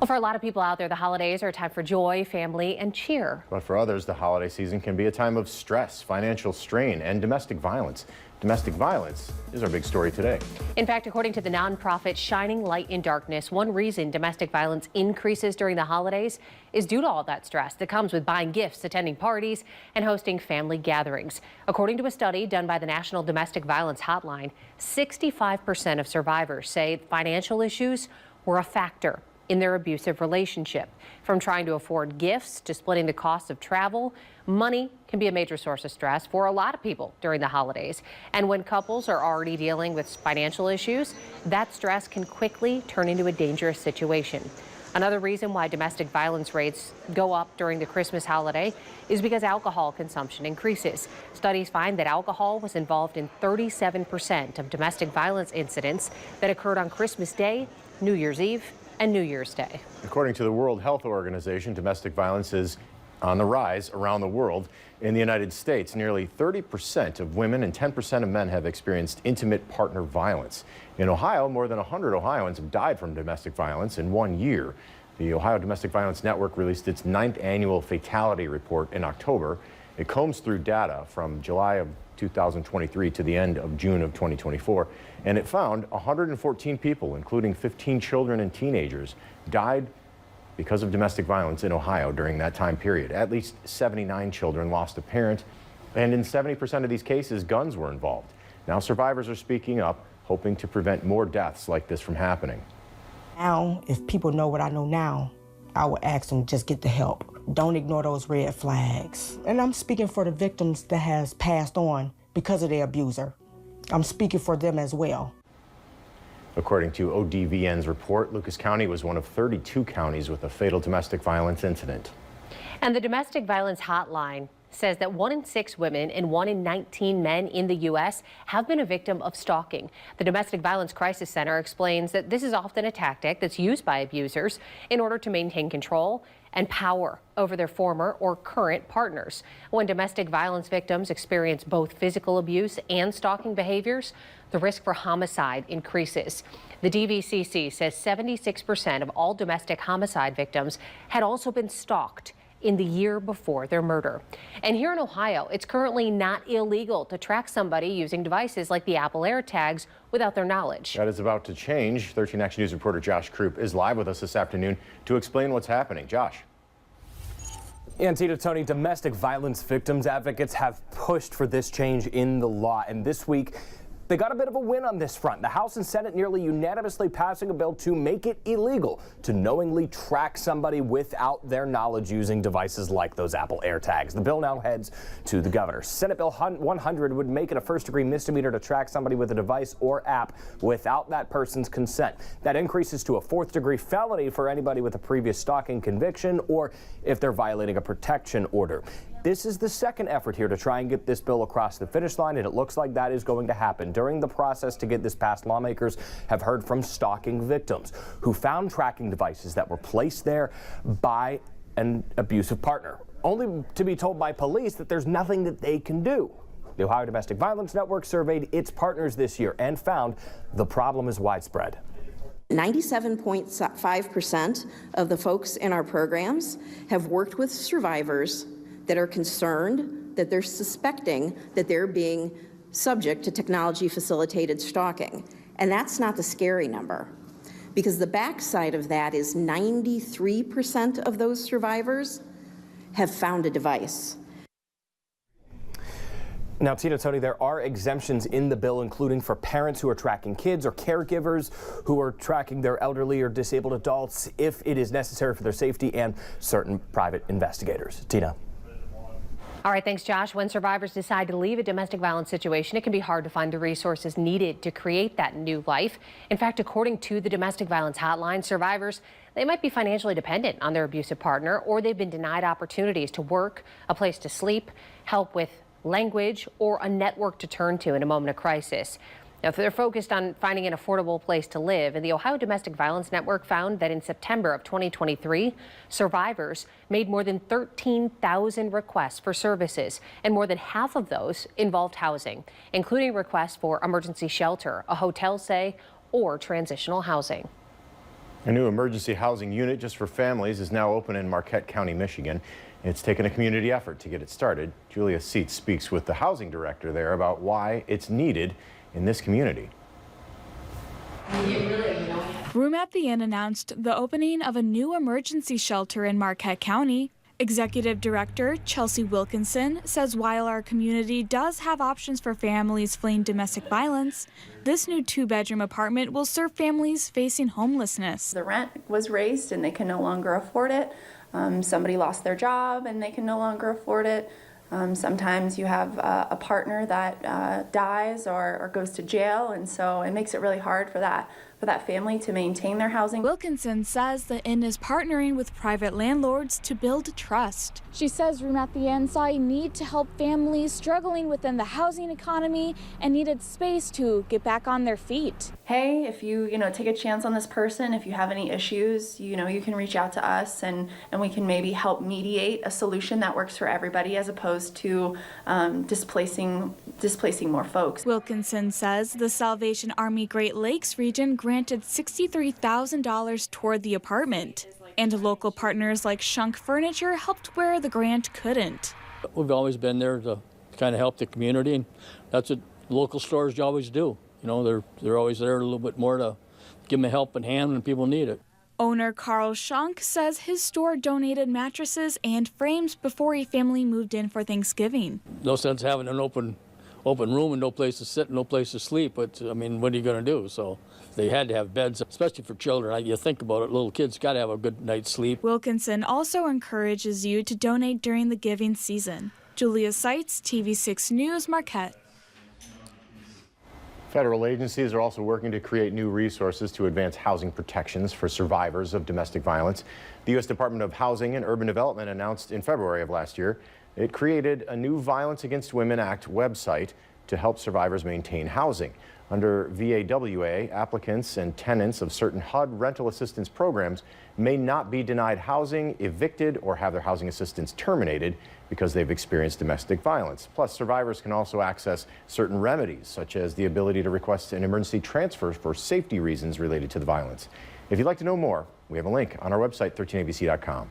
Well, for a lot of people out there, the holidays are a time for joy, family, and cheer. But for others, the holiday season can be a time of stress, financial strain, and domestic violence. Domestic violence is our big story today. In fact, according to the nonprofit Shining Light in Darkness, one reason domestic violence increases during the holidays is due to all that stress that comes with buying gifts, attending parties, and hosting family gatherings. According to a study done by the National Domestic Violence Hotline, 65% of survivors say financial issues were a factor in their abusive relationship. From trying to afford gifts to splitting the cost of travel, money can be a major source of stress for a lot of people during the holidays. And when couples are already dealing with financial issues, that stress can quickly turn into a dangerous situation. Another reason why domestic violence rates go up during the Christmas holiday is because alcohol consumption increases. Studies find that alcohol was involved in 37% of domestic violence incidents that occurred on Christmas Day, New Year's Eve, and New Year's Day. According to the World Health Organization, domestic violence is on the rise around the world. In the United States, nearly 30% of women and 10% of men have experienced intimate partner violence. In Ohio, more than 100 Ohioans have died from domestic violence in 1 year. The Ohio Domestic Violence Network released its 9th annual fatality report in October. It combs through data from July of 2023 to the end of June of 2024, and it found 114 people, including 15 children and teenagers, died because of domestic violence in Ohio during that time period. At least 79 children lost a parent, and in 70% of these cases, guns were involved. Now survivors are speaking up, hoping to prevent more deaths like this from happening. Now, if people know what I know now, I would ask them just get the help. Don't ignore those red flags. And I'm speaking for the victims that has passed on because of their abuser. I'm speaking for them as well. According to ODVN's report, Lucas County was one of 32 counties with a fatal domestic violence incident. And the Domestic Violence Hotline says that 1 in 6 women and 1 in 19 men in the U.S. have been a victim of stalking. The Domestic Violence Crisis Center explains that this is often a tactic that's used by abusers in order to maintain control and power over their former or current partners. When domestic violence victims experience both physical abuse and stalking behaviors, the risk for homicide increases. The DVCC says 76% of all domestic homicide victims had also been stalked in the year before their murder. And here in Ohio, it's currently not illegal to track somebody using devices like the Apple AirTags without their knowledge. That is about to change. 13 Action News reporter Josh Krupp is live with us this afternoon to explain what's happening. Josh. And Tony, domestic violence victims advocates have pushed for this change in the law, and this week they got a bit of a win on this front. The House and Senate nearly unanimously passing a bill to make it illegal to knowingly track somebody without their knowledge using devices like those Apple AirTags. The bill now heads to the governor. Senate Bill 100 would make it a first-degree misdemeanor to track somebody with a device or app without that person's consent. That increases to a 4th-degree felony for anybody with a previous stalking conviction or if they're violating a protection order. This is the second effort here to try and get this bill across the finish line, and it looks like that is going to happen. During the process to get this passed, lawmakers have heard from stalking victims who found tracking devices that were placed there by an abusive partner, only to be told by police that there's nothing that they can do. The Ohio Domestic Violence Network surveyed its partners this year and found the problem is widespread. 97.5% of the folks in our programs have worked with survivors that are concerned, that they're suspecting that they're being subject to technology-facilitated stalking. And that's not the scary number, because the backside of that is 93% of those survivors have found a device. Now, Tony, there are exemptions in the bill, including for parents who are tracking kids or caregivers who are tracking their elderly or disabled adults if it is necessary for their safety, and certain private investigators. Tina. All right, thanks, Josh. When survivors decide to leave a domestic violence situation, it can be hard to find the resources needed to create that new life. In fact, according to the Domestic Violence Hotline, survivors, they might be financially dependent on their abusive partner, or they've been denied opportunities to work, a place to sleep, help with language, or a network to turn to in a moment of crisis. Now, they're focused on finding an affordable place to live, and the Ohio Domestic Violence Network found that in September of 2023, survivors made more than 13,000 requests for services, and more than half of those involved housing, including requests for emergency shelter, a hotel stay, or transitional housing. A new emergency housing unit just for families is now open in Marquette County, Michigan. It's taken a community effort to get it started. Julia Seitz speaks with the housing director there about why it's needed in this community. Room at the Inn announced the opening of a new emergency shelter in Marquette County. Executive Director Chelsea Wilkinson says while our community does have options for families fleeing domestic violence, this new 2-bedroom apartment will serve families facing homelessness. The rent was raised and they can no longer afford it. Somebody lost their job and they can no longer afford it. Sometimes you have a partner that dies or goes to jail, and so it makes it really hard for that family to maintain their housing. Wilkinson says the Inn is partnering with private landlords to build trust. She says Room at the Inn saw a need to help families struggling within the housing economy and needed space to get back on their feet. Hey, if you take a chance on this person, if you have any issues, you can reach out to us and we can maybe help mediate a solution that works for everybody as opposed to displacing more folks. Wilkinson says the Salvation Army Great Lakes region granted $63,000 toward the apartment, and local partners like Shunk Furniture helped where the grant couldn't. We've always been there to kind of help the community, and that's what local stores always do. They're always there a little bit more to give them a helping hand when people need it. Owner Carl Shunk says his store donated mattresses and frames before a family moved in for Thanksgiving. No sense having an open room and no place to sit and no place to sleep, but I mean, what are you going to do? So they had to have beds, especially for children. You think about it, little kids got to have a good night's sleep. Wilkinson also encourages you to donate during the giving season. Julia Seitz, TV6 News, Marquette. Federal agencies are also working to create new resources to advance housing protections for survivors of domestic violence. The U.S. Department of Housing and Urban Development announced in February of last year it created a new Violence Against Women Act website to help survivors maintain housing. Under VAWA, applicants and tenants of certain HUD rental assistance programs may not be denied housing, evicted, or have their housing assistance terminated because they've experienced domestic violence. Plus, survivors can also access certain remedies, such as the ability to request an emergency transfer for safety reasons related to the violence. If you'd like to know more, we have a link on our website, 13abc.com.